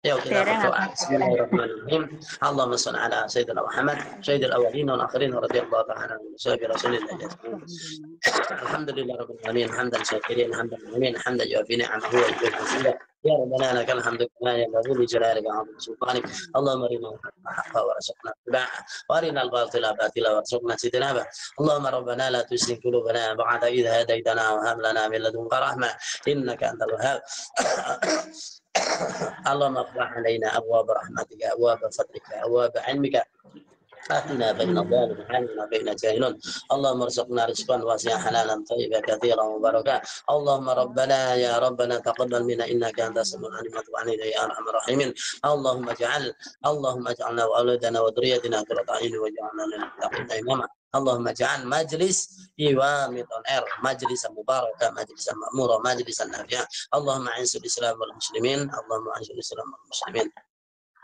Yuk kita berdoa. Bismillahirrahmanirrahim. Allahumma shalli ala sayyidina Muhammad sayyidil awwalin wal akhirin radhiyallahu ta'ala anhu sahabi Rasulillah. Alhamdulillah rabbil alamin, hamdan syakirin, hamdan mu'min, hamdan yu'affi ni'amahu wa yu'affi. Ya Rabbana lakal hamdu kama yanbaghi li jalalika wa 'azimi sultanik. Allahumma arina al-haqqa warzuqna ittiba'ah wa arina al-batila batila warzuqna ijtinabah. Allahumma rabbana la tuzigh qulubana ba'da idh hadaytana wa hab lana min ladunka rahmah innaka antal wahhab. Allahumma iftah alaina abwaab rahmatika, abwaab fadlika, abwaab 'ilmika. آتنا بين الظالم وحالنا بين جاهلون. اللهم ارزقنا رزقا واسعا حلالا طيبا كثيرا مباركا. اللهم ربنا يا ربنا تقبل منا انك انت السميع العليم وتب علينا يا ارحم الراحمين. اللهم اجعلنا واولادنا وذريتنا قرة اعين واجعلنا للمتقين اماما. اللهم اجعل مجلس إيواميت on air مجلسا مباركا مجلسا مأمورا مجلسا نافعا. اللهم اعز الاسلام والمسلمين. اللهم اعز الاسلام والمسلمين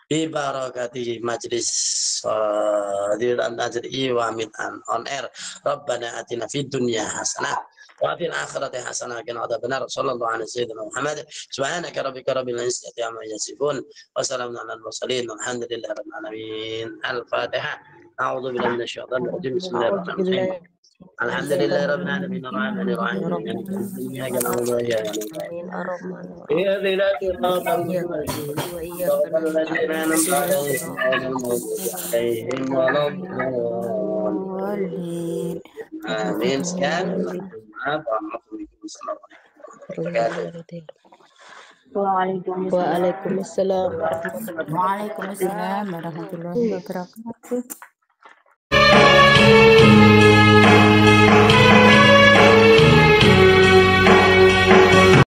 bibarakati majlis Iwamit on air. Rabbana atina fid dunya hasanah wa fil akhirati hasanah wa qina adzabannar. Sallallahu alaihi sayyidina Muhammad. Subhanaka rabbika rabbil izzati amma yasifun wa salamun alal mursalin walhamdulillahi rabbil alamin. Al-Fatihah. A'udzu billahi minasyaitonir rajim. Bismillahirrahmanirrahim. Alhamdulillah rabbil alamin arrahmanir rahim. Amin. Sekian. Waalaikumsalam. Waalaikumsalam warahmatullahi wabarakatuh.